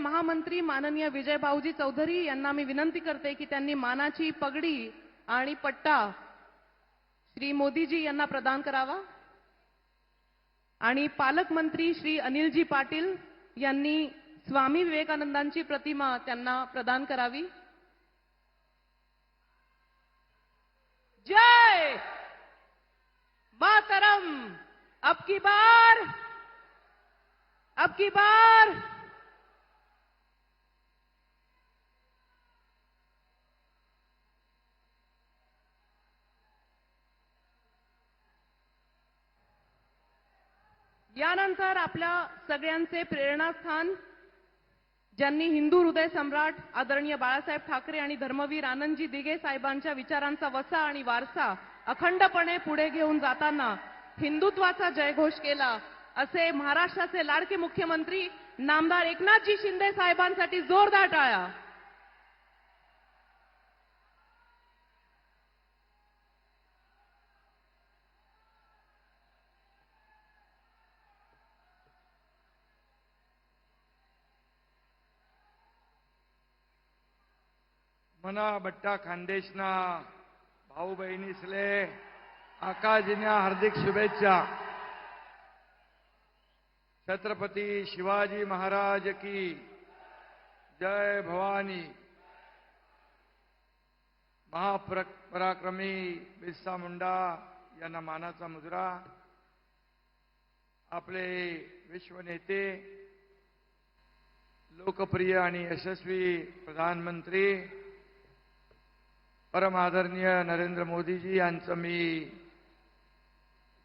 महामंत्री माननीय विजय भाऊजी चौधरी यांना मी विनंती करते की त्यांनी मानाची पगडी आणि पट्टा श्री मोदीजी यांना प्रदान करावा आणि पालकमंत्री श्री अनिलजी पाटील यांनी स्वामी विवेकानंदांची प्रतिमा त्यांना प्रदान करावी। जय मातरम। अब की बार यानंतर आपल्या सगळ्यांचे प्रेरणास्थान ज्यांनी हिंदू हृदय सम्राट आदरणीय बाळासाहेब ठाकरे आणि धर्मवीर आनंदजी दिघे साहेबांच्या विचारांचा वसा आणि वारसा अखंडपणे पुढे घेऊन जाताना हिंदुत्वाचा जयघोष केला असे महाराष्ट्राचे लाडके मुख्यमंत्री नामदार एकनाथजी शिंदे साहेबांसाठी जोरदार टाळ्या। मना बट्टा खानदेशना भाऊ बहिणीसले आकाशजींना हार्दिक शुभेच्छा। छत्रपती शिवाजी महाराज की जय भवानी। महापराक्रमी बिरसा मुंडा यांना मानाचा मुजरा। आपले विश्वनेते लोकप्रिय आणि यशस्वी प्रधानमंत्री परम आदरणीय नरेंद्र मोदीजी यांचं मी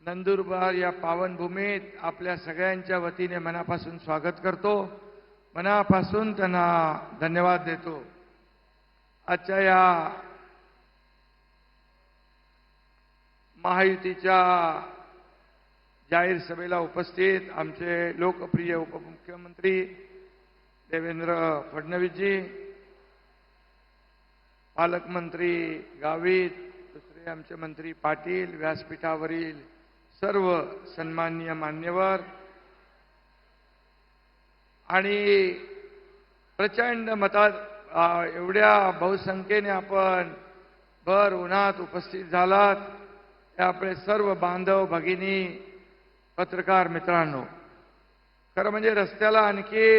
नंदुरबार या पावनभूमीत आपल्या सगळ्यांच्या वतीने मनापासून स्वागत करतो, मनापासून त्यांना धन्यवाद देतो। आजच्या या महायुतीच्या जाहीर सभेला उपस्थित आमचे लोकप्रिय उपमुख्यमंत्री देवेंद्र फडणवीसजी, पालकमंत्री गावित, दुसरे आमचे मंत्री पाटील, व्यासपीठावरील सर्व सन्माननीय मान्यवर आणि प्रचंड मतात एवढ्या बहुसंख्येने आपण भर उन्हात उपस्थित झालात, ते आपले सर्व बांधव भगिनी पत्रकार मित्रांनो, खरं म्हणजे रस्त्याला आणखी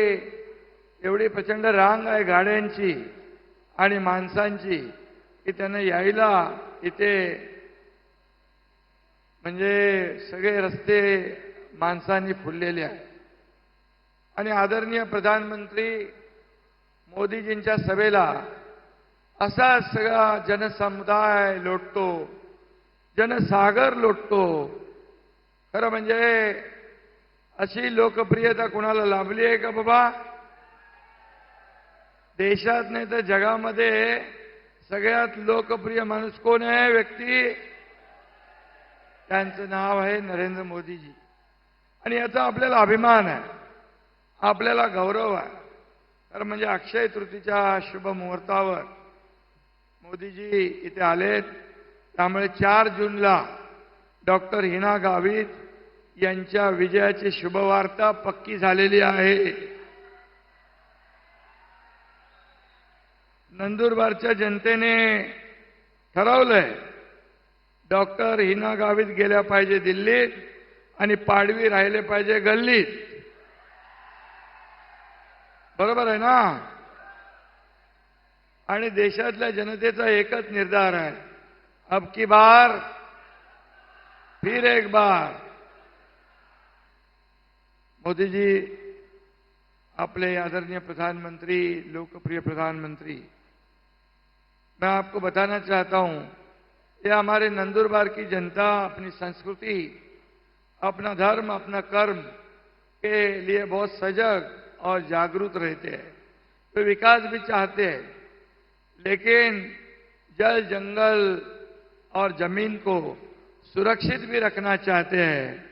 एवढी प्रचंड रांग आहे गाड्यांची आणि माणसांची की त्यांना यायला इथे म्हणजे सगळे रस्ते माणसांनी फुललेले आहेत। आणि आदरणीय प्रधानमंत्री मोदीजींच्या सभेला असा सगळा जनसमुदाय लोटतो, जनसागर लोटतो। खरं म्हणजे अशी लोकप्रियता कुणाला लाभली आहे का बाबा? देशात नाही तर जगामध्ये सगळ्यात लोकप्रिय माणूस कोण आहे व्यक्ती? त्यांचं नाव आहे नरेंद्र मोदीजी। आणि याचा आपल्याला अभिमान आहे, आपल्याला गौरव आहे। तर म्हणजे अक्षय तृतीच्या शुभ मुहूर्तावर मोदीजी इथे आलेत, त्यामुळे 4 जूनला डॉक्टर हिना गावित यांच्या विजयाची शुभवार्ता पक्की झालेली आहे। नंदुरबारच्या जनतेने ठरवलंय डॉक्टर हिना गावित गेल्या पाहिजे दिल्लीत आणि पाडवी राहिले पाहिजे गल्लीत। बरोबर आहे ना? आणि देशातल्या जनतेचा एकच निर्धार आहे, अब की बार फिर एक बार। मोदीजी अपने आदरणीय प्रधानमंत्री, लोकप्रिय प्रधानमंत्री, मैं आपको बताना चाहता हूं, ये हमारे नंदुरबार की जनता अपनी संस्कृति, अपना धर्म, अपना कर्म के लिए बहुत सजग और जागरूक रहते हैं। तो विकास भी चाहते हैं, लेकिन जल, जंगल और जमीन को सुरक्षित भी रखना चाहते हैं,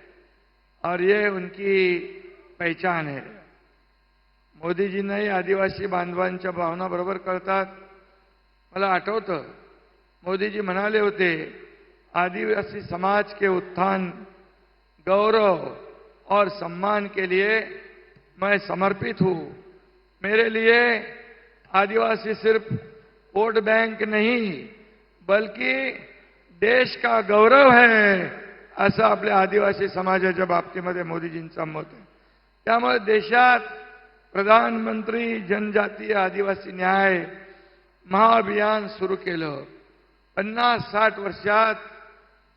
और ये उनकी पहचान है। मोदीजींनाही आदिवासी बांधवांच्या भावना बरोबर कळतात। मला आठवतं मोदीजी म्हणाले होते, आदिवासी समाज के उत्थान, गौरव और सम्मान के लिए मैं समर्पित हूं। मेरे लिए आदिवासी सिर्फ वोट बैंक नहीं बल्कि देश का गौरव है, असं आपल्या आदिवासी समाजाच्या बाबतीमध्ये मोदीजींचं मत आहे. त्यामुळे देशात प्रधानमंत्री जनजातीय आदिवासी न्याय महाअभियान सुरू केलं. 50-60 वर्षात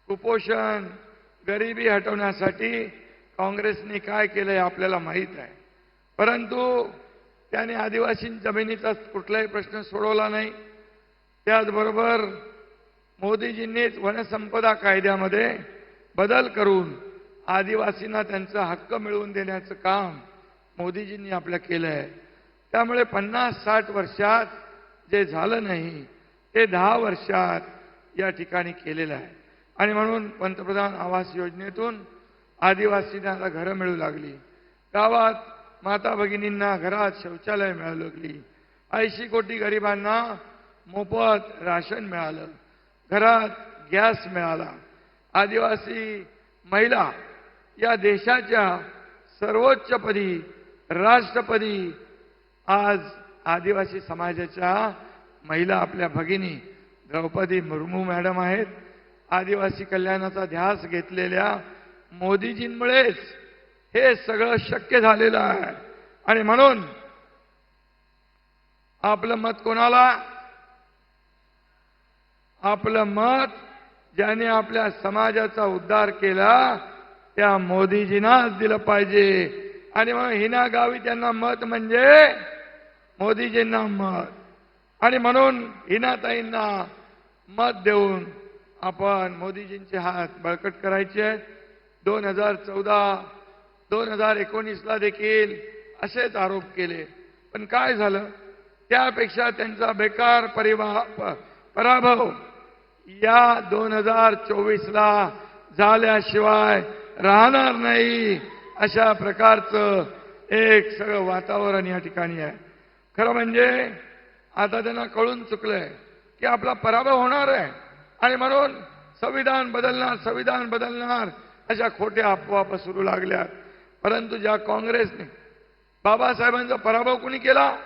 कुपोषण गरिबी हटवण्यासाठी काँग्रेसने काय केलंय आपल्याला माहीत आहे. परंतु त्याने आदिवासी जमिनीचा कुठलाही प्रश्न सोडवला नाही. त्याचबरोबर मोदीजींनीच वनसंपदा कायद्यामध्ये बदल करून आदिवासींना त्यांचा हक्क मिळवून देण्याचं काम मोदीजींनी आपल्या केलं आहे. त्यामुळे 50-60 वर्षात जे झालं नाही ते 10 वर्षात या ठिकाणी केलेलं आहे. आणि म्हणून पंतप्रधान आवास योजनेतून आदिवासींना घरं मिळू लागली. गावात माता भगिनींना घरात शौचालय मिळू लागली. 80 कोटी गरिबांना मोफत राशन मिळालं. घरात गॅस मिळाला. आदिवासी महिला या देशाच्या सर्वोच्चपदी राष्ट्रपदी आज आदिवासी समाजाच्या महिला आपल्या भगिनी द्रौपदी मुर्मू मॅडम आहेत. आदिवासी कल्याणाचा ध्यास घेतलेल्या मोदीजींमुळेच हे सगळं शक्य झालेलं आहे. आणि म्हणून आपलं मत कोणाला? आपलं मत ज्याने आपल्या समाजाचा उद्धार केला त्या मोदीजींनाच दिलं पाहिजे. आणि म्हणून हिना गावी त्यांना मत म्हणजे मोदीजींना मत. आणि म्हणून हिनाताईंना मत देऊन आपण मोदीजींचे हात बळकट करायचे आहेत. 2014-2019ला देखील असेच आरोप केले. पण काय झालं? त्यापेक्षा त्यांचा बेकार पराभव या 2024ला झाल्याशिवाय राहणार नाही. अशा प्रकारचं एक सगळं वातावरण या ठिकाणी आहे. खरं म्हणजे आता त्यांना कळून चुकलंय की आपला पराभव होणार आहे आणि म्हणून संविधान बदलणार अशा खोट्या अफवा सुरू लागल्या. परंतु ज्या काँग्रेसने बाबासाहेबांचा पराभव कोणी केला?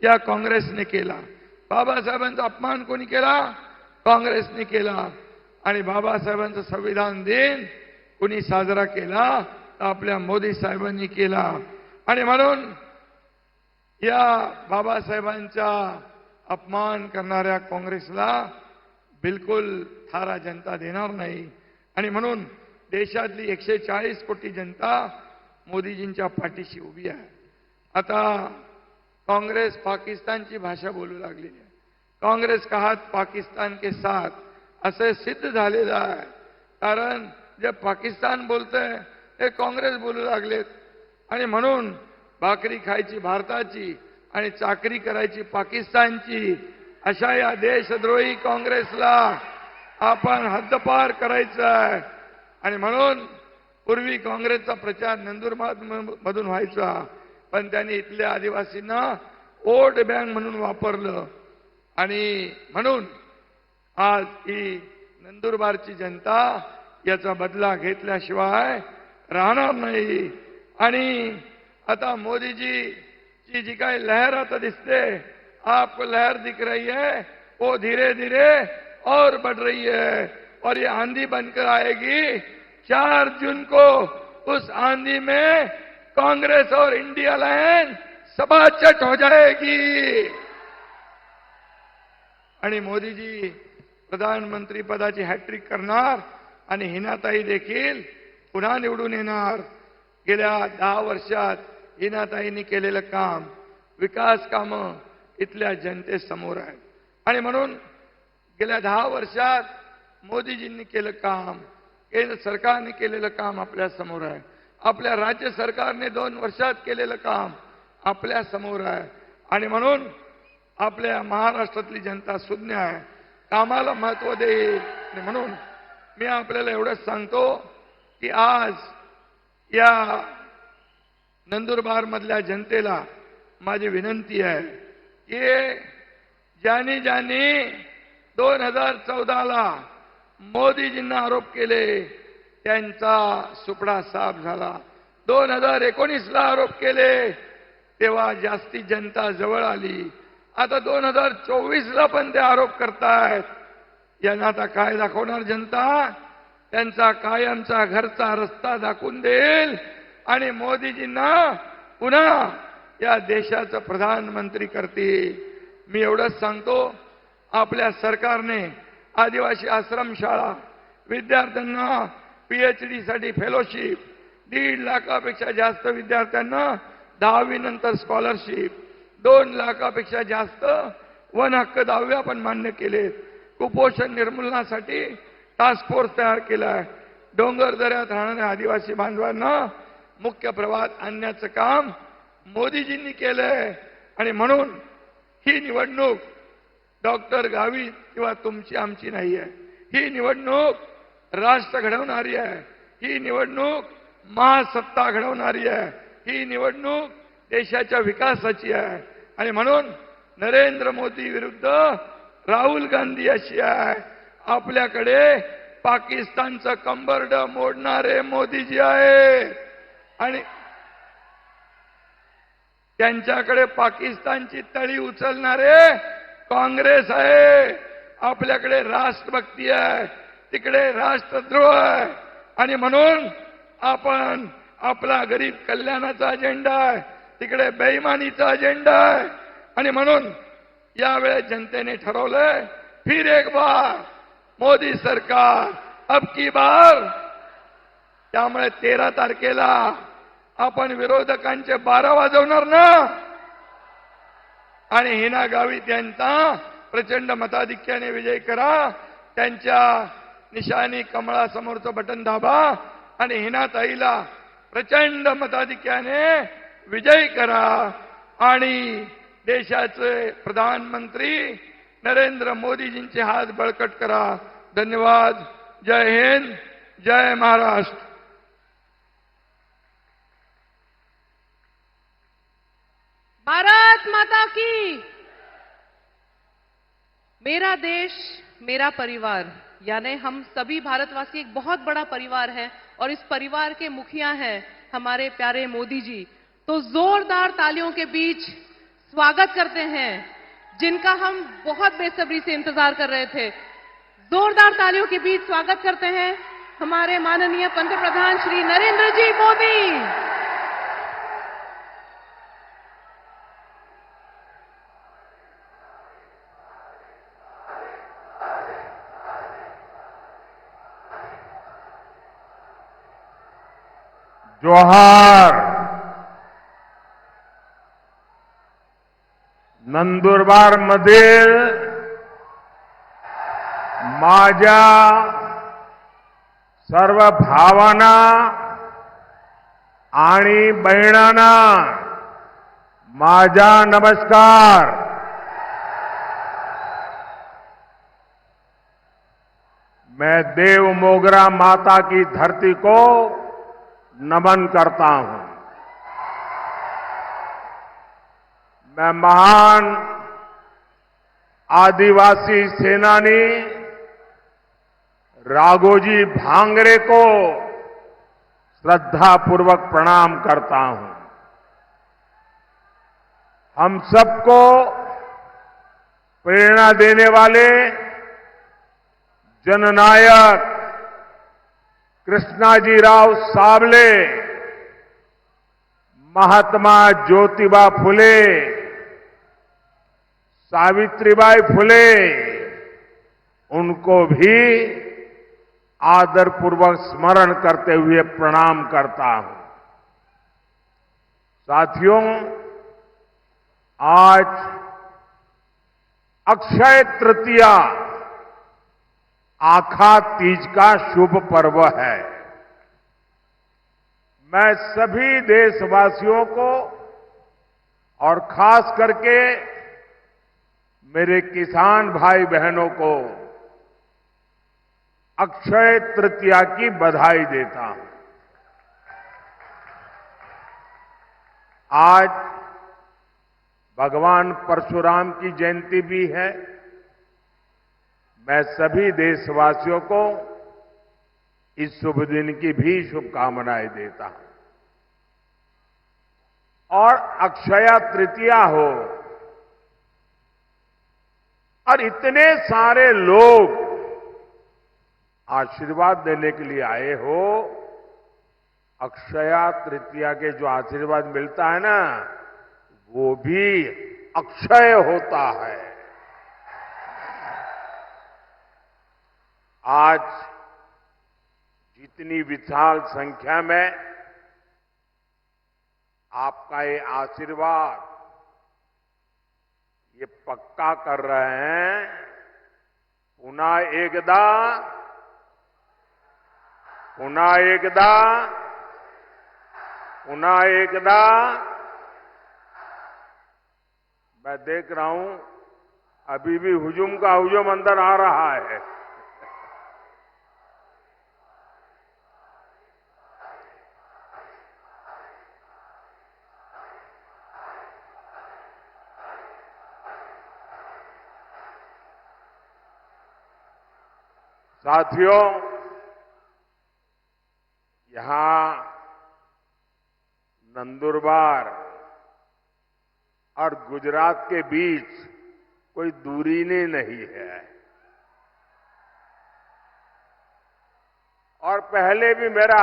या काँग्रेसने केला. बाबासाहेबांचा अपमान कोणी केला? काँग्रेसने केला. आणि बाबासाहेबांचा संविधान दिन कोणी साजरा केला? आपल्या मोदी साहेबांनी केला. आणि म्हणून या बाबासाहेबांचा अपमान करणाऱ्या काँग्रेसला बिलकुल थारा जनता देणार नाही. आणि म्हणून देशातली 140 कोटी जनता मोदीजींच्या पाठीशी उभी आहे. आता काँग्रेस पाकिस्तानची भाषा बोलू लागली आहे. काँग्रेस का हात पाकिस्तान के साथ असे सिद्ध झालेलं आहे. कारण जे पाकिस्तान बोलतंय ते काँग्रेस बोलू लागलेत. आणि म्हणून भाकरी खायची भारताची आणि चाकरी करायची पाकिस्तानची अशा या देशद्रोही काँग्रेसला आपण हद्दपार करायचं आहे. आणि म्हणून पूर्वी काँग्रेसचा प्रचार नंदुरबार मधून व्हायचा, पण त्यांनी इथल्या आदिवासींना वोट बँक म्हणून वापरलं. आणि म्हणून आज ही नंदुरबारची जनता याचा बदला घेतल्याशिवाय राहणार नाही. आणि आता मोदीजीची जी काही लहर आता दिसते, आपको लहर दिख रही है, वो धीरे धीरे और बढ़ रही है और ये आंधी बनकर आएगी. 4 जून को उस आंधी में कांग्रेस और इंडिया लाइन सबाचट हो जाएगी. आणि मोदीजी प्रधानमंत्री पदाची हॅट्रिक करणार आणि हिनाताई देखील पुन्हा निवडून येणार. गेल्या 10 वर्षात हिनाताईंनी केलेलं काम, विकास कामं इथल्या जनतेसमोर आहेत. आणि म्हणून गेल्या 10 वर्षात मोदीजींनी केलं काम, केंद्र सरकारने केलेलं काम आपल्या समोर आहे. आपल्या राज्य सरकारने 2 वर्षात केलेलं काम आपल्या समोर आहे. आणि म्हणून आपल्या महाराष्ट्रातली जनता सुज्ञ आहे, कामाला महत्त्व देईल. आणि म्हणून मी आपल्याला एवढंच सांगतो की आज या नंदुरबार मधल्या जनतेला माझी विनंती आहे की ज्यांनी 2014ला मोदीजींना आरोप केले त्यांचा सुपडा साफ झाला. 2019ला आरोप केले तेव्हा जास्ती जनता जवळ आली. आता 2024ला पण ते आरोप करतायत. यांना आता काय दाखवणार जनता? त्यांचा कायमचा घरचा रस्ता दाखवून देईल आणि मोदीजींना पुन्हा या देशाचं प्रधानमंत्री करतील. मी एवढंच सांगतो, आपल्या सरकारने आदिवासी आश्रमशाळा, विद्यार्थ्यांना PhD साठी फेलोशिप, 1.5 लाखापेक्षा जास्त विद्यार्थ्यांना 10वी नंतर स्कॉलरशिप, 2 लाखापेक्षा जास्त वन हक्क दाव्या पण मान्य केलेत. कुपोषण निर्मूलनासाठी टास्क फोर्स तयार केलाय. डोंगर दऱ्यात राहणाऱ्या आदिवासी बांधवांना मुख्य प्रवाहात आणण्याचं काम मोदीजींनी केलंय. आणि म्हणून ही निवडणूक डॉक्टर गावित किंवा तुमची आमची नाही आहे. ही निवडणूक राष्ट्र घडवणारी आहे. ही निवडणूक महासत्ता घडवणारी आहे. ही निवडणूक देशाच्या विकासाची आहे. आणि म्हणून नरेंद्र मोदी विरुद्ध राहुल गांधी अशी आहे. आपल्याकडे पाकिस्तानचं कंबरड मोडणारे मोदीजी आहे आणि त्यांच्याकडे पाकिस्तानची तळी उचलणारे काँग्रेस आहे. आपल्याकडे राष्ट्रभक्ती आहे, तिकडे राष्ट्रद्रोह आहे. आणि म्हणून आपण आपला गरीब कल्याणाचा अजेंडा आहे, तिकडे बेईमानीचा अजेंडा आहे. आणि म्हणून यावेळेस जनतेने ठरवलंय, फिर एक बार मोदी सरकार अब की बार. त्यामुळे 13 तारखेला आपण विरोधकांचे 12 वाजवणार ना आणि हिना गावित यांचा प्रचंड मताधिक्याने विजय करा. त्यांच्या निशाणी कमळासमोरचं बटन दाबा आणि हिनाताईला प्रचंड मताधिक्याने विजयी करा आणि देशाचे प्रधानमंत्री नरेंद्र मोदीजींचे हात बळकट करा. धन्यवाद. जय हिंद, जय महाराष्ट्र. भारत माता की. मेरा देश मेरा परिवार, यानी हम सभी भारतवासी एक बहुत बड़ा परिवार है और इस परिवार के मुखिया हैं हमारे प्यारे मोदी जी. तो जोरदार तालियों के बीच स्वागत करते हैं जिनका हम बहुत बेसब्री से इंतजार कर रहे थे. जोरदार तालियों के बीच स्वागत करते हैं हमारे माननीय पंतप्रधान श्री नरेंद्र जी मोदी. जोहार. नंदुरबार मधील माझ्या सर्व भावांना आणि बहिणांना माझा नमस्कार. मैं देव मोगरा माता की धरती को नमन करता हूं. मैं महान आदिवासी सेनानी राघोजी भांगरे को श्रद्धापूर्वक प्रणाम करता हूं. हम सबको प्रेरणा देने वाले जननायक कृष्णाजीराव सावले, महात्मा ज्योतिबा फुले, सावित्रीबाई फुले, उनको भी आदरपूर्वक स्मरण करते हुए प्रणाम करता हूं. साथियों, आज अक्षय तृतीया आखा तीज का शुभ पर्व है. मैं सभी देशवासियों को और खास करके मेरे किसान भाई बहनों को अक्षय तृतीया की बधाई देता हूं. आज भगवान परशुराम की जयंती भी है. मैं सभी देशवासियों को इस शुभ दिन की भी शुभकामनाएं देता हूं. और अक्षया तृतीया हो और इतने सारे लोग आशीर्वाद देने के लिए आए हो। अक्षया तृतीया के जो आशीर्वाद मिलता है ना, वो भी अक्षय होता है। आज जितनी विशाल संख्या में आपका ये आशीर्वाद ये पक्का कर रहे हैं, पुनः एकदा मैं देख रहा हूं अभी भी हुजूम का हुजूम अंदर आ रहा है। साथियों, यहां नंदुरबार और गुजरात के बीच कोई दूरी नहीं है। और पहले भी मेरा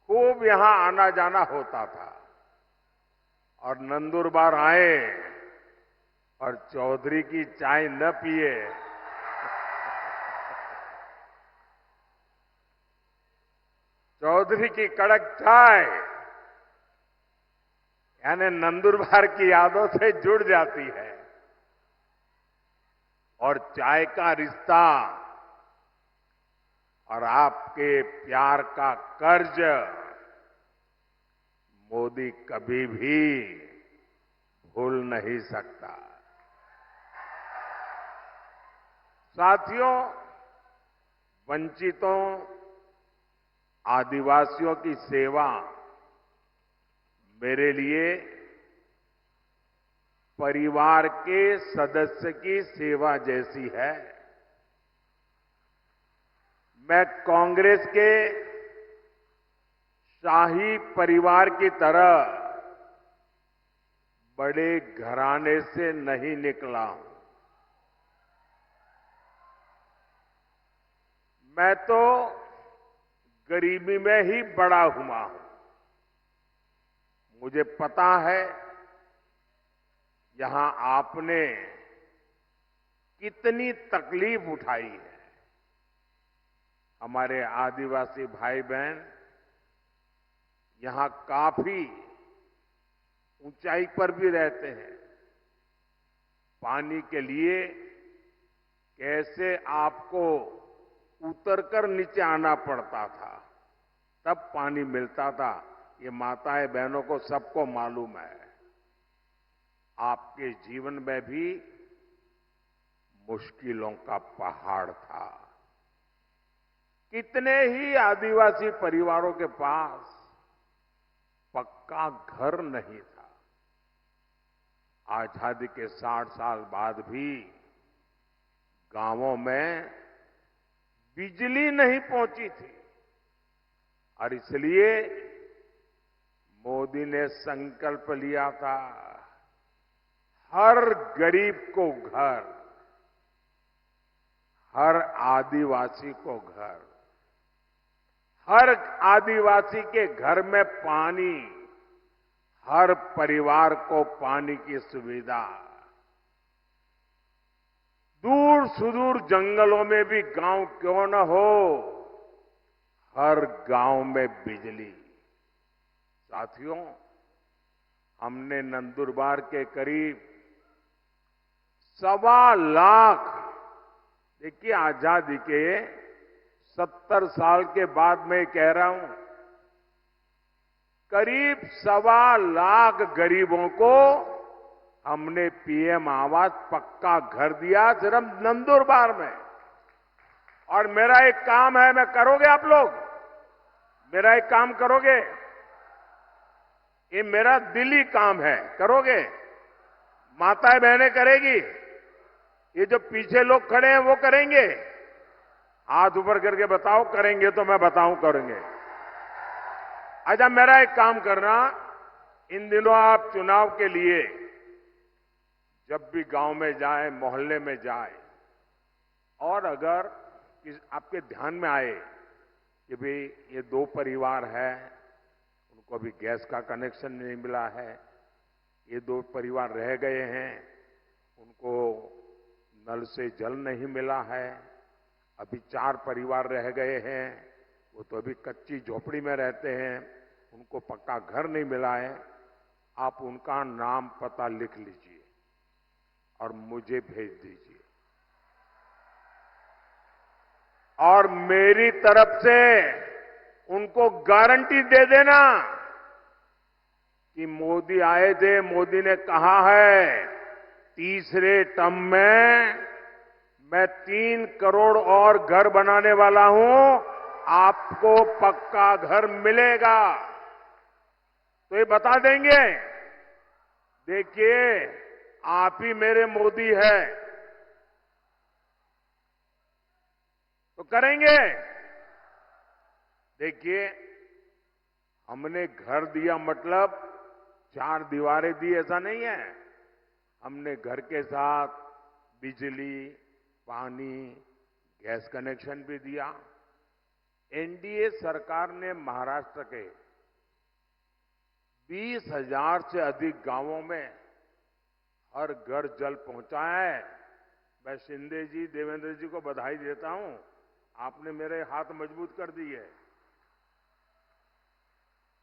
खूब यहां आना जाना होता था। और नंदुरबार आए और चौधरी की चाय न पिए चौधरी की कड़क चाय यानी नंदुरबार की यादों से जुड़ जाती है। और चाय का रिश्ता और आपके प्यार का कर्ज मोदी कभी भी भूल नहीं सकता। साथियों, वंचितों आदिवासियों की सेवा मेरे लिए परिवार के सदस्य की सेवा जैसी है। मैं कांग्रेस के शाही परिवार की तरह बड़े घराने से नहीं निकला हूं। मैं तो गरीबी में ही बड़ा हुआ हूं। मुझे पता है यहां आपने कितनी तकलीफ उठाई है। हमारे आदिवासी भाई बहन यहां काफी ऊंचाई पर भी रहते हैं। पानी के लिए कैसे आपको उतरकर नीचे आना पड़ता था, तब पानी मिलता था। ये माताएं बहनों को सबको मालूम है। आपके जीवन में भी मुश्किलों का पहाड़ था। कितने ही आदिवासी परिवारों के पास पक्का घर नहीं था। आजादी के 60 साल बाद भी गांवों में बिजली नहीं पहुंची थी। और इसलिए मोदी ने संकल्प लिया था, हर गरीब को घर, हर आदिवासी को घर, हर आदिवासी के घर में पानी, हर परिवार को पानी की सुविधा। दूर सुदूर जंगलों में भी गांव क्यों न हो, हर गांव में बिजली। साथियों, हमने नंदुरबार के करीब 1.25 लाख, देखिए आजादी के 70 साल के बाद मैं कह रहा हूं, करीब 1.25 लाख गरीबों को हमने पीएम आवास पक्का घर दिया सिर्फ नंदुरबार में। और मेरा एक काम है, मैं करोगे आप लोग? मेरा एक काम करोगे? ये मेरा दिली काम है, करोगे? माताएं बहनें करेगी? ये जो पीछे लोग खड़े हैं वो करेंगे? हाथ ऊपर करके बताओ, करेंगे तो मैं बताऊं करेंगे। अच्छा, मेरा एक काम करना, इन दिनों आप चुनाव के लिए जब भी गांव में जाए, मोहल्ले में जाए, और अगर आपके ध्यान में आए कि भाई ये 2 परिवार है, उनको अभी गैस का कनेक्शन नहीं मिला है, ये 2 परिवार रह गए हैं, उनको नल से जल नहीं मिला है, अभी 4 परिवार रह गए हैं, वो तो अभी कच्ची झोपड़ी में रहते हैं, उनको पक्का घर नहीं मिला है। आप उनका नाम पता लिख लीजिए और मुझे भेज दीजिए, और मेरी तरफ से उनको गारंटी दे देना कि मोदी आए थे, मोदी ने कहा है तीसरे टर्म में मैं 3 करोड़ और घर बनाने वाला हूं, आपको पक्का घर मिलेगा। तो ये बता देंगे, देखिए आप ही मेरे मोदी है, तो करेंगे। देखिए, हमने घर दिया मतलब 4 दीवारें दी ऐसा नहीं है। हमने घर के साथ बिजली, पानी, गैस कनेक्शन भी दिया। एनडीए सरकार ने महाराष्ट्र के 20,000 से अधिक गांवों में हर घर जल पहुंचाया है। मैं शिंदे जी, देवेंद्र जी को बधाई देता हूं, आपने मेरे हाथ मजबूत कर दिए।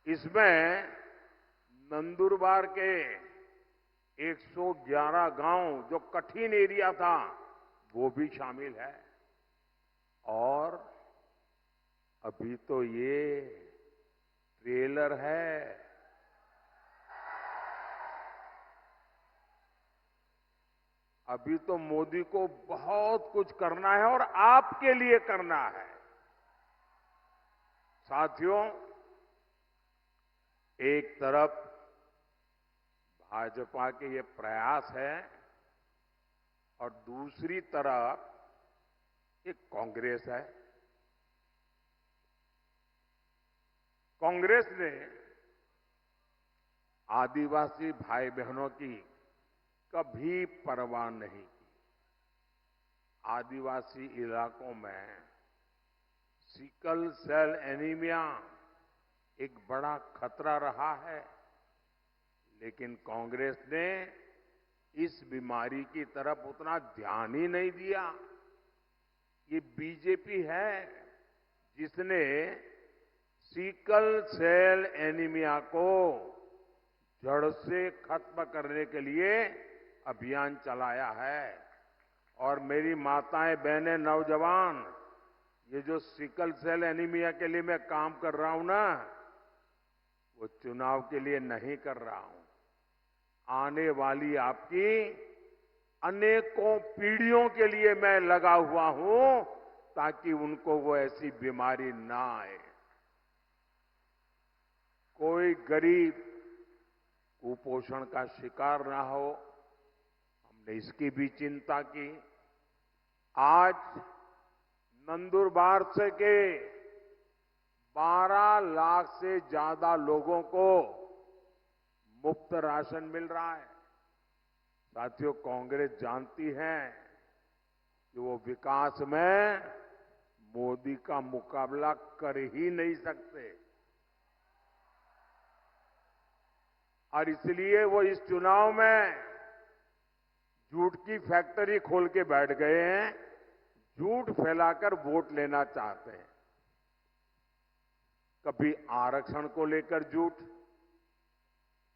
इसमें नंदुरबार के 111 गांव जो कठिन एरिया था वो भी शामिल है, और अभी तो ये ट्रेलर है। अभी तो मोदी को बहुत कुछ करना है और आपके लिए करना है। साथियों, एक तरफ भाजपा के ये प्रयास है और दूसरी तरफ एक कांग्रेस है। कांग्रेस ने आदिवासी भाई बहनों की कभी परवाह नहीं की। आदिवासी इलाकों में सिकल सेल एनीमिया एक बड़ा खतरा रहा है, लेकिन कांग्रेस ने इस बीमारी की तरफ उतना ध्यान ही नहीं दिया। ये बीजेपी है जिसने सिकल सेल एनीमिया को जड़ से खत्म करने के लिए अभियान चलाया है। और मेरी माताएं, बहनें, नौजवान, ये जो सिकल सेल एनीमिया के लिए मैं काम कर रहा हूं ना, वो चुनाव के लिए नहीं कर रहा हूं। आने वाली आपकी अनेकों पीढ़ियों के लिए मैं लगा हुआ हूं, ताकि उनको वो ऐसी बीमारी ना आए। कोई गरीब कुपोषण का शिकार ना हो, हमने इसकी भी चिंता की। आज नंदुरबार से के 12 लाख से ज्यादा लोगों को मुफ्त राशन मिल रहा है। साथियों, कांग्रेस जानती है कि वो विकास में मोदी का मुकाबला कर ही नहीं सकते, और इसलिए वो इस चुनाव में झूठ की फैक्ट्री खोल के बैठ गए हैं, झूठ फैलाकर वोट लेना चाहते हैं। कभी आरक्षण को लेकर झूठ,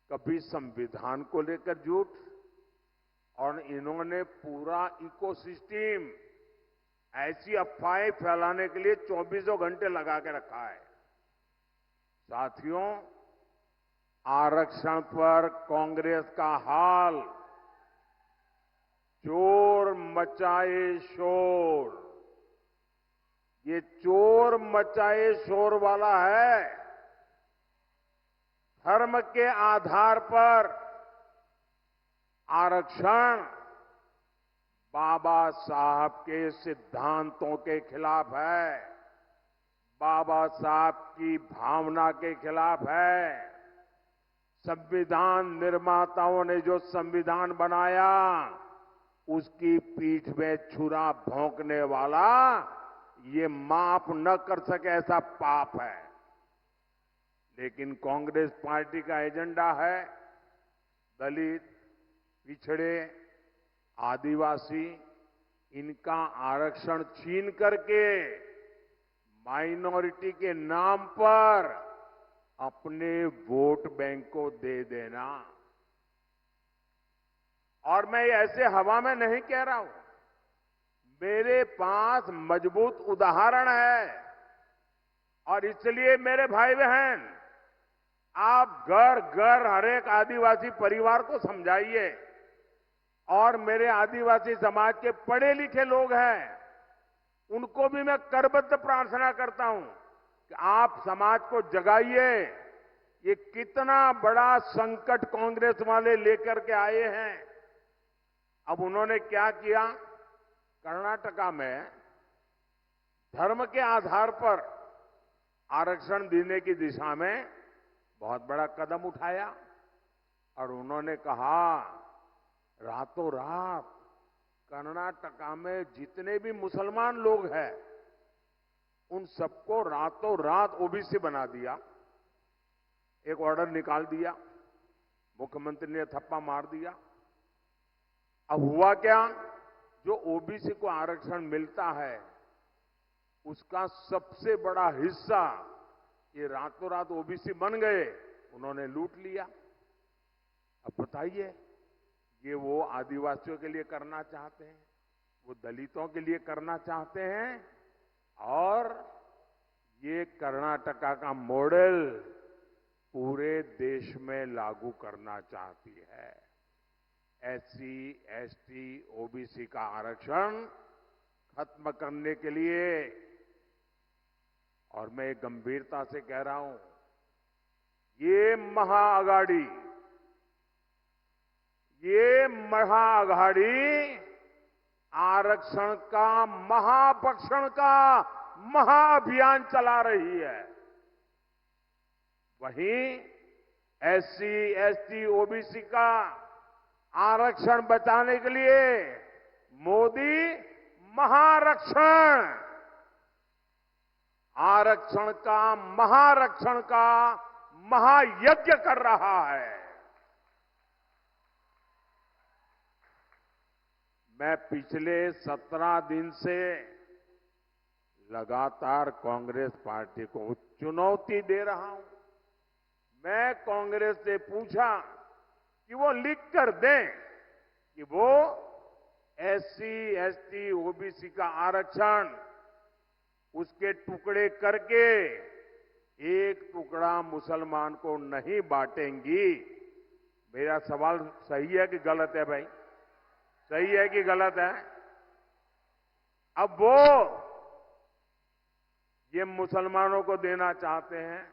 कभी संविधान को लेकर झूठ, और इन्होंने पूरा इकोसिस्टम ऐसी अफवाहें फैलाने के लिए 24 घंटे लगा के रखा है। साथियों, आरक्षण पर कांग्रेस का हाल चोर मचाए शोर, ये चोर मचाए शोर वाला है। धर्म के आधार पर आरक्षण बाबा साहब के सिद्धांतों के खिलाफ है, बाबा साहब की भावना के खिलाफ है। संविधान निर्माताओं ने जो संविधान बनाया उसकी पीठ में छुरा भोंकने वाला ये माफ न कर सके ऐसा पाप है। लेकिन कांग्रेस पार्टी का एजेंडा है दलित, पिछड़े, आदिवासी इनका आरक्षण छीन करके माइनॉरिटी के नाम पर अपने वोट बैंक को दे देना। और मैं ऐसे हवा में नहीं कह रहा हूं, मेरे पास मजबूत उदाहरण है। और इसलिए मेरे भाई बहन, आप घर घर हर एक आदिवासी परिवार को समझाइए। और मेरे आदिवासी समाज के पढ़े लिखे लोग हैं, उनको भी मैं करबद्ध प्रार्थना करता हूं कि आप समाज को जगाइए। ये कितना बड़ा संकट कांग्रेस वाले लेकर के आए हैं। अब उन्होंने क्या किया, कर्नाटका में धर्म के आधार पर आरक्षण देने की दिशा में बहुत बड़ा कदम उठाया। और उन्होंने कहा रातों रात कर्नाटका में जितने भी मुसलमान लोग हैं उन सबको रातों रात ओबीसी बना दिया। एक ऑर्डर निकाल दिया, मुख्यमंत्री ने थप्पा मार दिया। अब हुआ क्या, जो ओबीसी को आरक्षण मिलता है उसका सबसे बड़ा हिस्सा ये रातों रात ओबीसी बन गए, उन्होंने लूट लिया। अब बताइए, ये वो आदिवासियों के लिए करना चाहते हैं, वो दलितों के लिए करना चाहते हैं, और ये कर्नाटका का मॉडल पूरे देश में लागू करना चाहती है। एससी, एसटी, ओबीसी का आरक्षण खत्म करने के लिए। और मैं गंभीरता से कह रहा हूं, ये महाअघाड़ी आरक्षण का महाभक्षण का महाअभियान चला रही है। वहीं एससी, एसटी, ओबीसी का आरक्षण बचाने के लिए मोदी महारक्षण, आरक्षण का महारक्षण का महायज्ञ कर रहा है। मैं पिछले 17 दिन से लगातार कांग्रेस पार्टी को चुनौती दे रहा हूं। मैं कांग्रेस से पूछा कि वो लिख कर दें कि वो एससी, एसटी, ओबीसी का आरक्षण उसके टुकड़े करके एक टुकड़ा मुसलमान को नहीं बांटेंगी। मेरा सवाल सही है कि गलत है भाई? सही है कि गलत है? अब वो ये मुसलमानों को देना चाहते हैं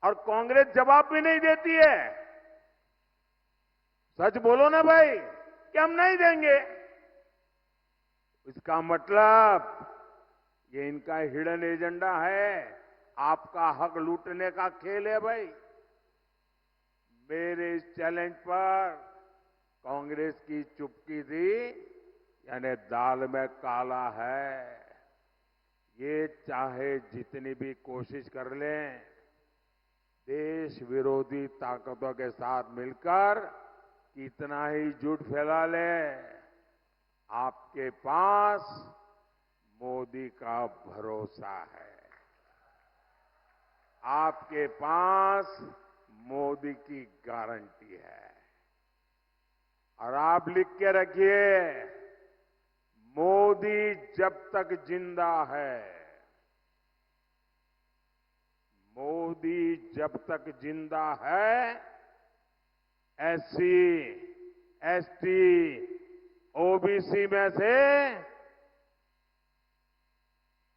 और कांग्रेस जवाब भी नहीं देती है। सच बोलो ना भाई कि हम नहीं देंगे। इसका मतलब ये इनका हिडन एजेंडा है, आपका हक लूटने का खेल है भाई। मेरे इस चैलेंज पर कांग्रेस की चुप्पी थी, यानी दाल में काला है। ये चाहे जितनी भी कोशिश कर लें, देश विरोधी ताकतों के साथ मिलकर कितना ही झूठ फैला ले, आपके पास मोदी का भरोसा है, आपके पास मोदी की गारंटी है। और आप लिख के रखिए, मोदी जब तक जिंदा है, मोदी जब तक जिंदा है, एससी, एसटी, ओबीसी में से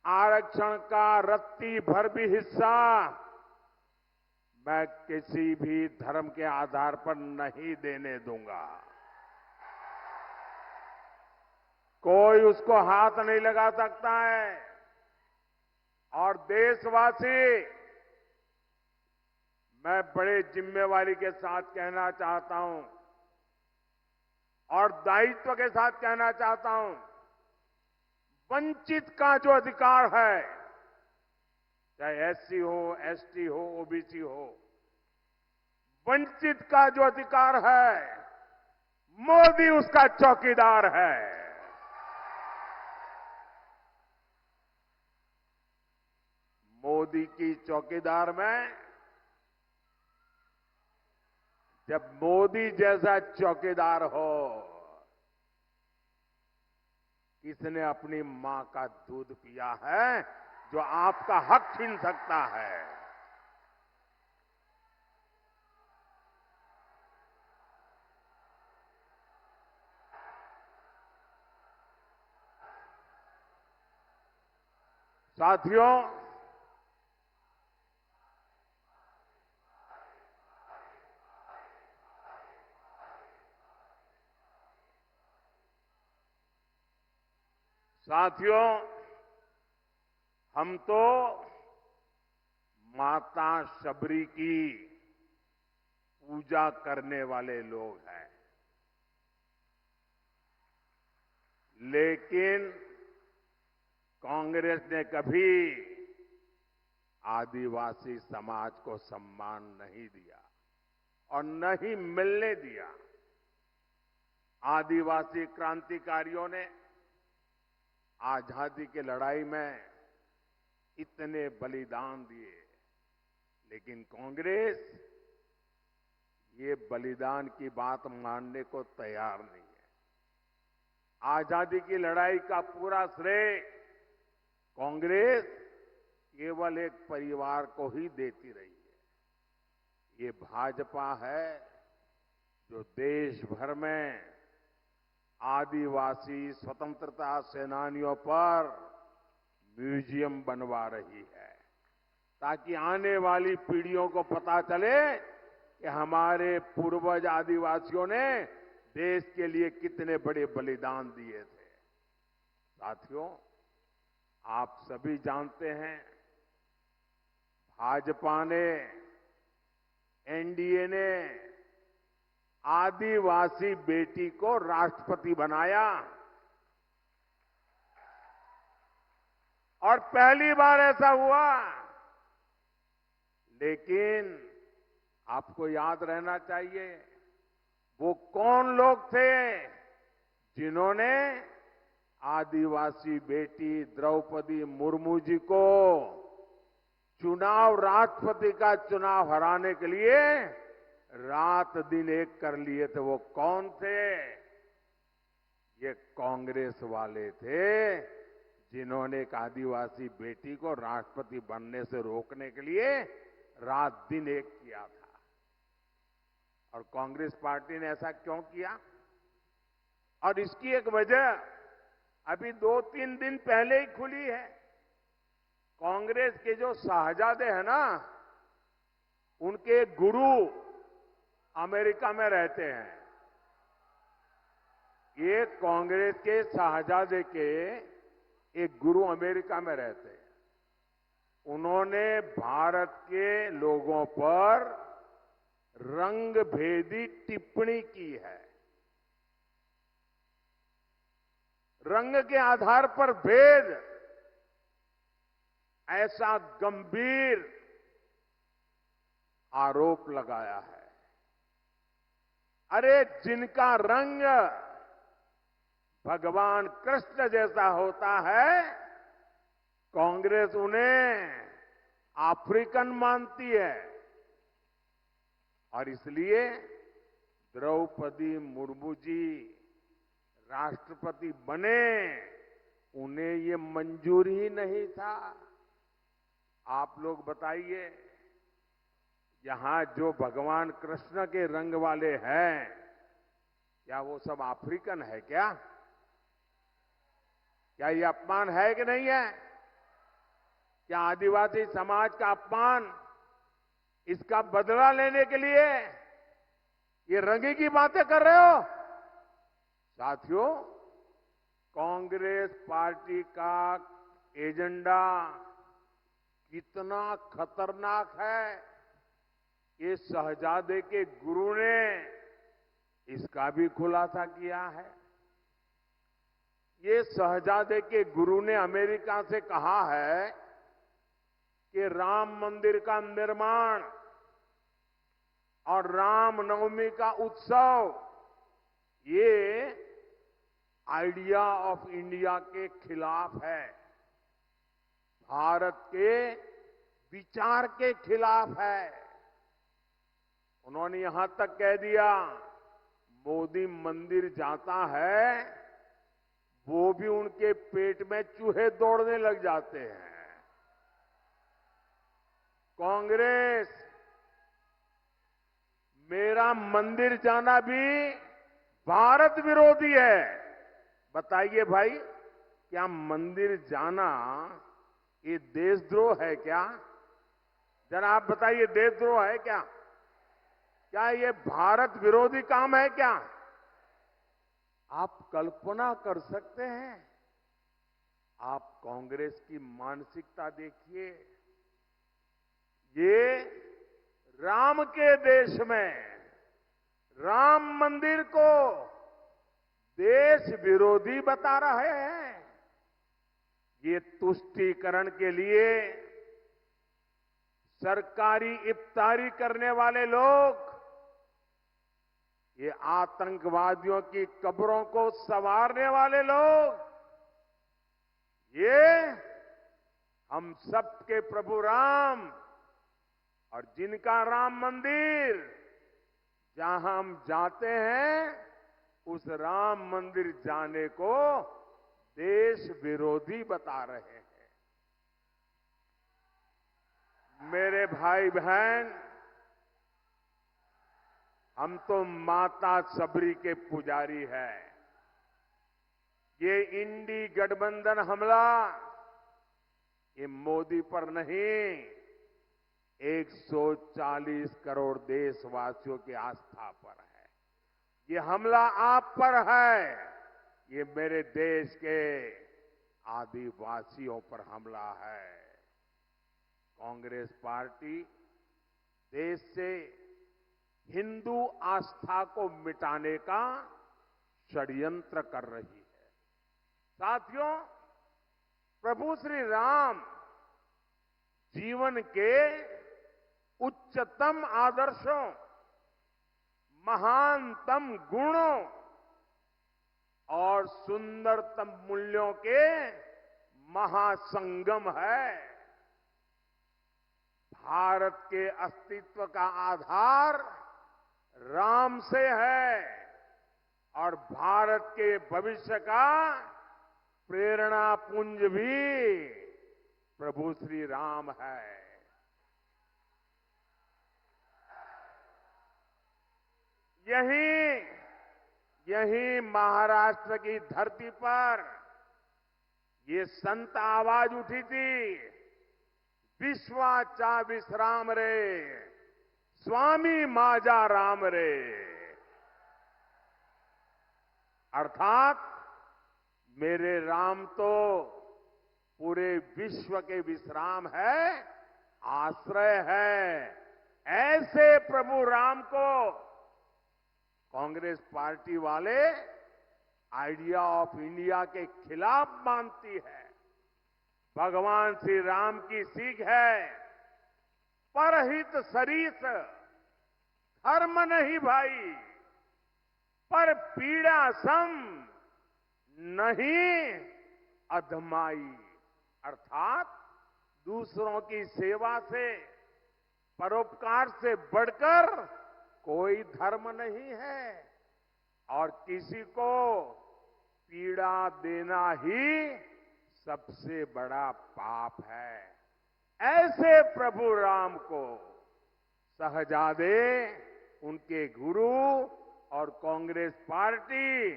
आरक्षण का रत्ती भर भी हिस्सा मैं किसी भी धर्म के आधार पर नहीं देने दूंगा। कोई उसको हाथ नहीं लगा सकता है। और देशवासी, मैं बड़े जिम्मेवारी के साथ कहना चाहता हूं और दायित्व के साथ कहना चाहता हूं, वंचित का जो अधिकार है, चाहे एससी हो, एसटी हो, ओबीसी हो, वंचित का जो अधिकार है, मोदी उसका चौकीदार है। मोदी की चौकीदार में जब मोदी जैसा चौकीदार हो, किसने अपनी मां का दूध पिया है जो आपका हक छीन सकता है? साथियों, हम तो माता शबरी की पूजा करने वाले लोग हैं, लेकिन कांग्रेस ने कभी आदिवासी समाज को सम्मान नहीं दिया और न ही मिलने दिया। आदिवासी क्रांतिकारियों ने आजादी की लड़ाई में इतने बलिदान दिए, लेकिन कांग्रेस ये बलिदान की बात मानने को तैयार नहीं है। आजादी की लड़ाई का पूरा श्रेय कांग्रेस केवल एक परिवार को ही देती रही है। ये भाजपा है जो देश भर में आदिवासी स्वतंत्रता सेनानियों पर म्यूजियम बनवा रही है, ताकि आने वाली पीढ़ियों को पता चले कि हमारे पूर्वज आदिवासियों ने देश के लिए कितने बड़े बलिदान दिए थे। साथियों, आप सभी जानते हैं, भाजपा ने, एनडीए ने आदिवासी बेटी को राष्ट्रपति बनाया और पहली बार ऐसा हुआ। लेकिन आपको याद रहना चाहिए, वो कौन लोग थे जिन्होंने आदिवासी बेटी द्रौपदी मुर्मू जी को राष्ट्रपति का चुनाव हराने के लिए रात दिन एक कर लिए थे? वो कौन थे? ये कांग्रेस वाले थे, जिन्होंने एक आदिवासी बेटी को राष्ट्रपति बनने से रोकने के लिए रात दिन एक किया था। और कांग्रेस पार्टी ने ऐसा क्यों किया? और इसकी एक वजह अभी 2-3 दिन पहले ही खुली है। कांग्रेस के जो शाहजादे हैं ना, उनके गुरु अमेरिका में रहते हैं। ये कांग्रेस के शाहजादे के एक गुरु अमेरिका में रहते हैं। उन्होंने भारत के लोगों पर रंगभेदी टिप्पणी की है। रंग के आधार पर भेद, ऐसा गंभीर आरोप लगाया है। अरे, जिनका रंग भगवान कृष्ण जैसा होता है, कांग्रेस उन्हें अफ्रीकन मानती है। और इसलिए द्रौपदी मुर्मू जी राष्ट्रपति बने, उन्हें ये मंजूर ही नहीं था। आप लोग बताइए, यहां जो भगवान कृष्ण के रंग वाले हैं, क्या वो सब अफ्रीकन है क्या? क्या ये अपमान है कि नहीं है? क्या आदिवासी समाज का अपमान, इसका बदला लेने के लिए ये रंगी की बातें कर रहे हो? साथियों, कांग्रेस पार्टी का एजेंडा कितना खतरनाक है, ये शहजादे के गुरु ने इसका भी खुलासा किया है। ये शहजादे के गुरु ने अमेरिका से कहा है कि राम मंदिर का निर्माण और रामनवमी का उत्सव ये आइडिया ऑफ इंडिया के खिलाफ है, भारत के विचार के खिलाफ है। उन्होंने यहां तक कह दिया, मोदी मंदिर जाता है वो भी उनके पेट में चूहे दौड़ने लग जाते हैं। कांग्रेस मेरा मंदिर जाना भी भारत विरोधी है। बताइए भाई, क्या मंदिर जाना ये देशद्रोह है क्या? जरा आप बताइए, देशद्रोह है क्या? क्या ये भारत विरोधी काम है क्या? आप कल्पना कर सकते हैं? आप कांग्रेस की मानसिकता देखिए। ये राम के देश में राम मंदिर को देश विरोधी बता रहे हैं। ये तुष्टीकरण के लिए सरकारी इफ्तारी करने वाले लोग, ये आतंकवादियों की कब्रों को संवारने वाले लोग, ये हम सबके प्रभु राम और जिनका राम मंदिर जहां हम जाते हैं उस राम मंदिर जाने को देश विरोधी बता रहे हैं। मेरे भाई बहन, हम तो माता सबरी के पुजारी हैं। ये इंडी गठबंधन हमला ये मोदी पर नहीं, 140 करोड़ देशवासियों की आस्था पर है। ये हमला आप पर है, ये मेरे देश के आदिवासियों पर हमला है। कांग्रेस पार्टी देश से हिंदू आस्था को मिटाने का षड्यंत्र कर रही है। साथियों, प्रभु श्री राम जीवन के उच्चतम आदर्शों, महानतम गुणों और सुंदरतम मूल्यों के महासंगम है। भारत के अस्तित्व का आधार राम से है और भारत के भविष्य का प्रेरणा पुंज भी प्रभु श्री राम है। यही महाराष्ट्र की धरती पर ये संत आवाज उठी थी, विश्वाचा विश्राम रे, स्वामी माजा राम रे। अर्थात मेरे राम तो पूरे विश्व के विश्राम है, आश्रय है। ऐसे प्रभु राम को कांग्रेस पार्टी वाले आइडिया ऑफ इंडिया के खिलाफ मानती है। भगवान श्री राम की सीख है, परहित सरीस, धर्म नहीं भाई, पर पीड़ा सम नहीं अधमाई। अर्थात दूसरों की सेवा से, परोपकार से बढ़कर कोई धर्म नहीं है और किसी को पीड़ा देना ही सबसे बड़ा पाप है। ऐसे प्रभु राम को शहजादे, उनके गुरु और Congress party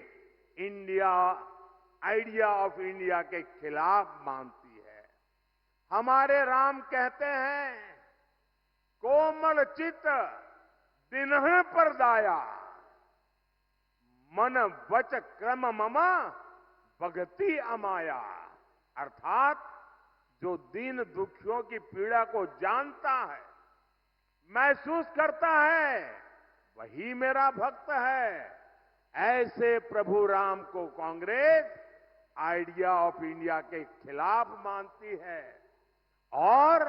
India idea of India के खिलाफ मानती है। हमारे राम कहते हैं, कोमल चित दिनह पर दाया, मन वच क्रम ममा भगति अमाया। अर्थात जो दीन दुखियों की पीड़ा को जानता है, महसूस करता है वही मेरा भक्त है। ऐसे प्रभु राम को कांग्रेस आइडिया ऑफ इंडिया के खिलाफ मानती है और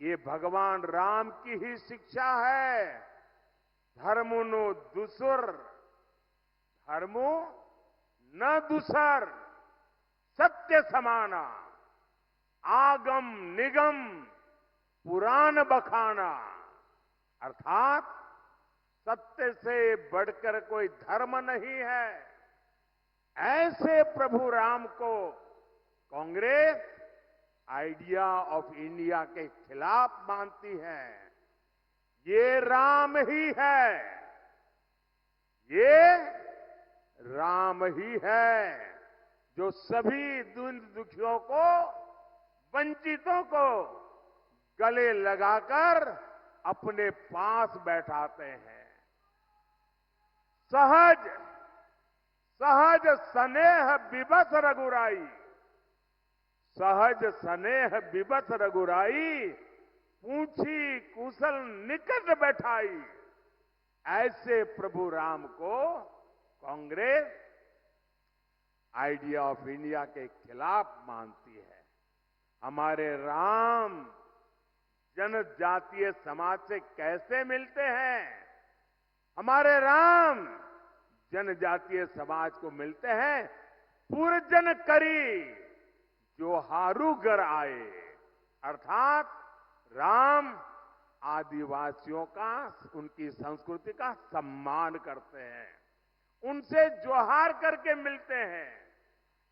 ये भगवान राम की ही शिक्षा है। धर्मुनु दुसुर धर्मो न दुसर सत्य समाना आगम निगम पुराण बखाना। अर्थात सत्य से बढ़कर कोई धर्म नहीं है। ऐसे प्रभु राम को कांग्रेस आइडिया ऑफ इंडिया के खिलाफ मानती है। ये राम ही है, ये राम ही है जो सभी दुखियों को, वंचितों को गले लगाकर अपने पास बैठाते हैं। सहज सहज स्नेह विवश रघुराई, सहज स्नेह विवश रघुराई, पूछी कुशल निकट बैठाई। ऐसे प्रभु राम को कांग्रेस आइडिया ऑफ इंडिया के खिलाफ मानती है। हमारे राम जनजातीय समाज से कैसे मिलते हैं? हमारे राम जनजातीय समाज को मिलते हैं पुरजन करी जो हारू घर आए। अर्थात राम आदिवासियों का, उनकी संस्कृति का सम्मान करते हैं, उनसे जोहार करके मिलते हैं।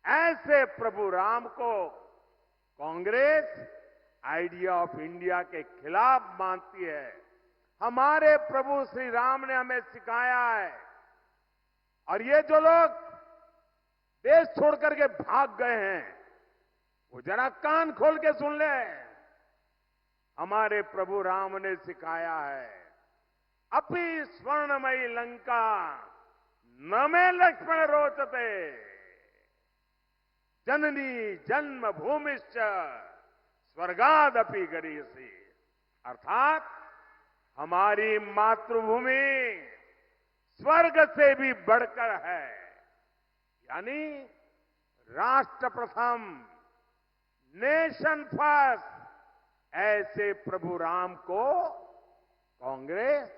ऐसे प्रभु राम को कांग्रेस आइडिया ऑफ इंडिया के खिलाफ मानती है। हमारे प्रभु श्री राम ने हमें सिखाया है और ये जो लोग देश छोड़ करके भाग गए हैं वो जरा कान खोल के सुन ले। हमारे प्रभु राम ने सिखाया है, अपि स्वर्णमयी लंका न में लक्ष्मण रोचते, जननी जन्म भूमिश्च स्वर्गादपि गरीयसी। अर्थात हमारी मातृभूमि स्वर्ग से भी बढ़कर है। यानी राष्ट्र प्रथम, नेशन फर्स्ट। ऐसे प्रभु राम को कांग्रेस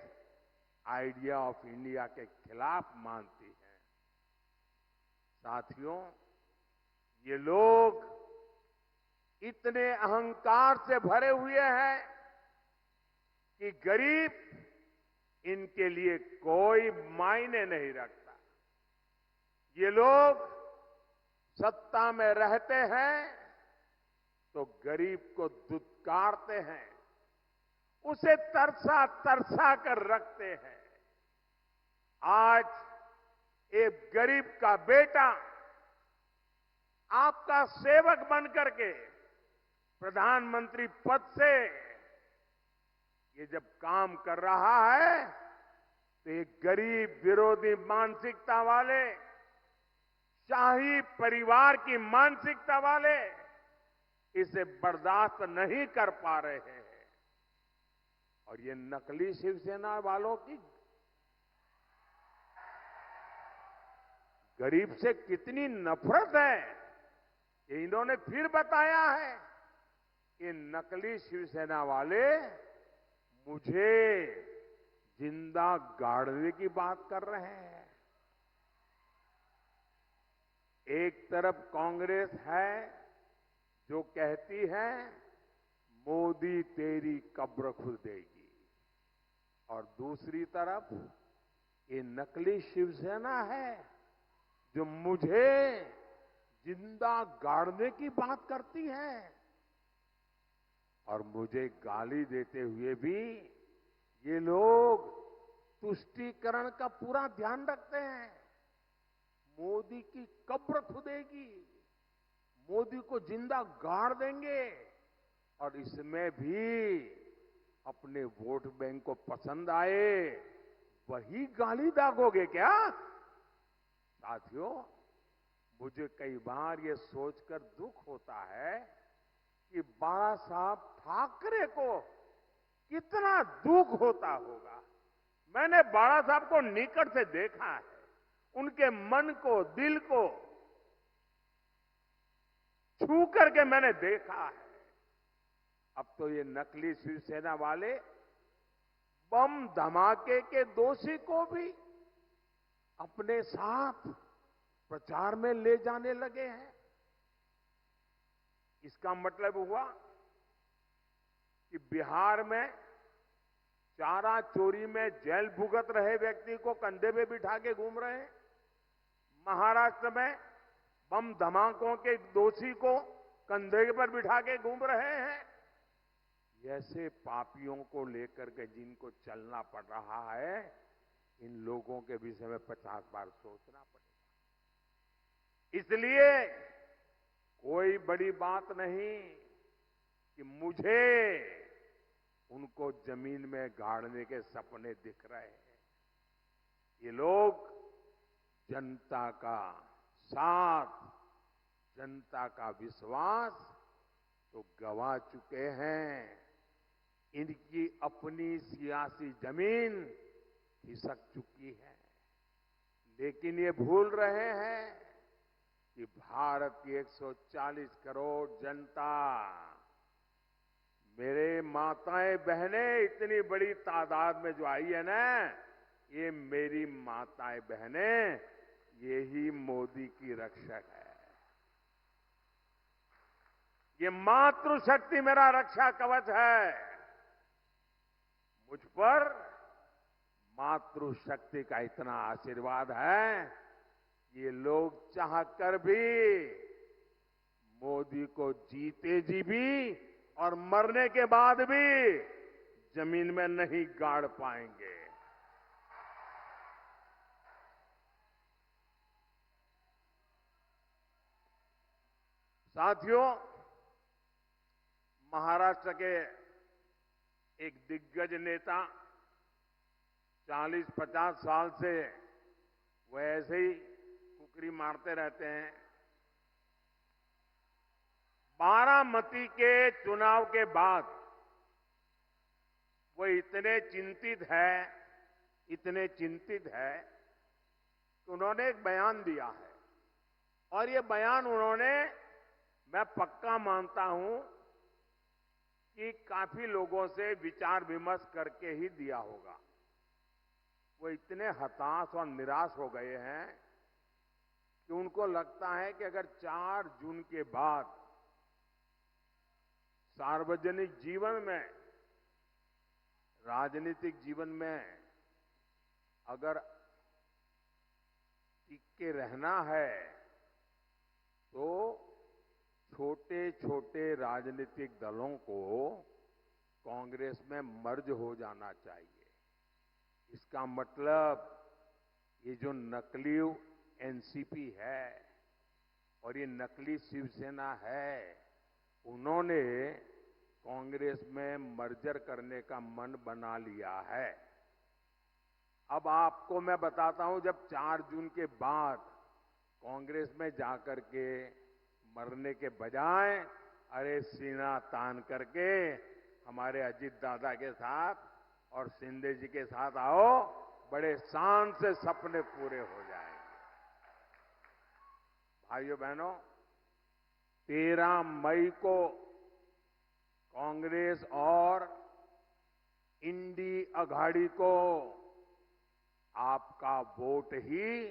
आइडिया ऑफ इंडिया के खिलाफ मानती है। साथियों, ये लोग इतने अहंकार से भरे हुए हैं कि गरीब इनके लिए कोई मायने नहीं रखता। ये लोग सत्ता में रहते हैं तो गरीब को दुत्कारते हैं, उसे तरसा तरसा कर रखते हैं। आज एक गरीब का बेटा आपका सेवक बनकर के प्रधानमंत्री पद से ये जब काम कर रहा है तो एक गरीब विरोधी मानसिकता वाले, शाही परिवार की मानसिकता वाले इसे बर्दाश्त नहीं कर पा रहे हैं। और ये नकली शिवसेना वालों की गरीब से कितनी नफरत है ये इन्होंने फिर बताया है। ये नकली शिवसेना वाले मुझे जिंदा गाड़ने की बात कर रहे हैं। एक तरफ कांग्रेस है जो कहती है मोदी तेरी कब्र खुद देगी, और दूसरी तरफ ये नकली शिवसेना है जो मुझे जिंदा गाड़ने की बात करती है। और मुझे गाली देते हुए भी ये लोग तुष्टीकरण का पूरा ध्यान रखते हैं। मोदी की कब्र खुदेगी, मोदी को जिंदा गाड़ देंगे, और इसमें भी अपने वोट बैंक को पसंद आए वही गाली दागोगे क्या? साथियों, मुझे कई बार ये सोचकर दुख होता है कि बाला साहब ठाकरे को कितना दुख होता होगा। मैंने बाला साहब को निकट से देखा है, उनके मन को, दिल को छू करके मैंने देखा है। अब तो ये नकली शिवसेना वाले बम धमाके के दोषी को भी अपने साथ प्रचार में ले जाने लगे हैं। इसका मतलब हुआ कि बिहार में चारा चोरी में जेल भुगत रहे व्यक्ति को कंधे पे बिठा के घूम रहे हैं। महाराष्ट्र में बम धमाकों के दोषी को कंधे पर बिठा के घूम रहे हैं। ऐसे पापियों को लेकर के जिनको चलना पड़ रहा है, इन लोगों के विषय में 50 बार सोचना पड़ेगा। इसलिए कोई बड़ी बात नहीं कि मुझे उनको जमीन में गाड़ने के सपने दिख रहे हैं। ये लोग जनता का साथ, जनता का विश्वास तो गंवा चुके हैं। इनकी अपनी सियासी जमीन खिसक चुकी है। लेकिन ये भूल रहे हैं कि भारत की 140 करोड़ जनता, मेरे माताएं बहनें इतनी बड़ी तादाद में जो आई है ना, ये मेरी माताएं बहनें, यही मोदी की रक्षक है। ये मातृशक्ति मेरा रक्षा कवच है। मुझ पर मातृशक्ति का इतना आशीर्वाद है, ये लोग चाहकर भी मोदी को जीते जी भी और मरने के बाद भी जमीन में नहीं गाड़ पाएंगे। साथियों, महाराष्ट्र के एक दिग्गज नेता 40-50 साल से वो ऐसे ही कुकरी मारते रहते हैं। बारामती के चुनाव के बाद वो इतने चिंतित है कि उन्होंने एक बयान दिया है। और ये बयान उन्होंने, मैं पक्का मानता हूं कि काफी लोगों से विचार विमर्श करके ही दिया होगा। वो इतने हताश और निराश हो गए हैं कि उनको लगता है कि अगर 4 जून के बाद सार्वजनिक जीवन में, राजनीतिक जीवन में अगर टिक के रहना है तो छोटे छोटे राजनीतिक दलों को कांग्रेस में मर्ज हो जाना चाहिए। इसका मतलब ये जो नकली एनसीपी है और ये नकली शिवसेना है, उन्होंने कांग्रेस में मर्जर करने का मन बना लिया है। अब आपको मैं बताता हूं, जब 4 जून के बाद कांग्रेस में जाकर के मरने के बजाय अरे सीना तान करके हमारे अजीत दादा के साथ और शिंदे जी के साथ आओ, बड़े शान से सपने पूरे हो जाएंगे। भाइयों बहनों, 13 मई को कांग्रेस और इंडी अघाड़ी को आपका वोट ही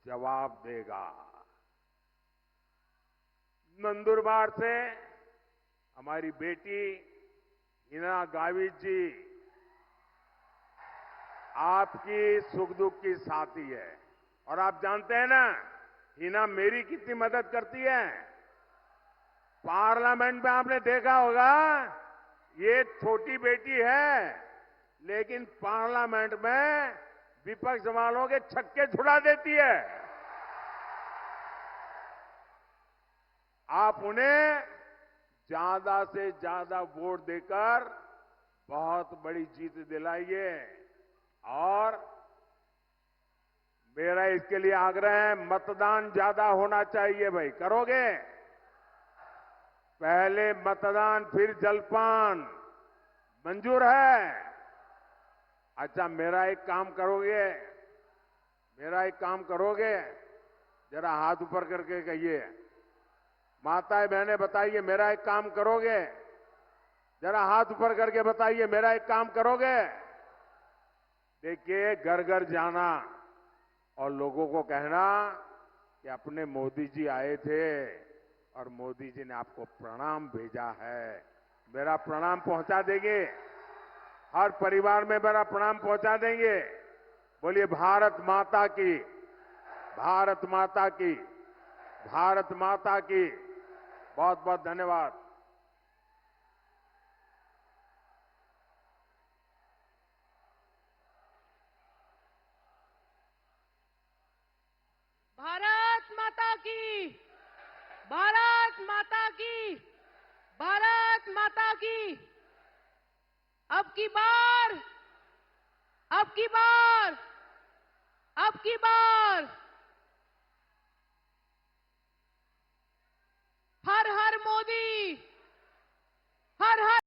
जवाब देगा। नंदुरबार से हमारी बेटी हिना गावित जी आपकी सुख दुख की साथी है। और आप जानते हैं ना, हिना मेरी कितनी मदद करती है। पार्लियामेंट में आपने देखा होगा, ये छोटी बेटी है लेकिन पार्लियामेंट में विपक्ष वालों के छक्के छुड़ा देती है। आप उन्हें ज्यादा से ज्यादा वोट देकर बहुत बड़ी जीत दिलाइए। और मेरा इसके लिए आग्रह है, मतदान ज्यादा होना चाहिए। भाई करोगे? पहले मतदान फिर जलपान, मंजूर है? अच्छा, मेरा एक काम करोगे? मेरा एक काम करोगे? जरा हाथ ऊपर करके कहिए। माताएं बहनें बताइए, मेरा एक काम करोगे? जरा हाथ ऊपर करके बताइए, मेरा एक काम करोगे? देखिए, घर घर जाना और लोगों को कहना कि अपने मोदी जी आए थे और मोदी जी ने आपको प्रणाम भेजा है। मेरा प्रणाम पहुंचा देंगे? हर परिवार में मेरा प्रणाम पहुंचा देंगे? बोलिए भारत माता की, भारत माता की, भारत माता की। बहुत बहुत धन्यवाद। भारत माता की, भारत माता की, भारत माता की। अब की बार, अब की बार, अब की बार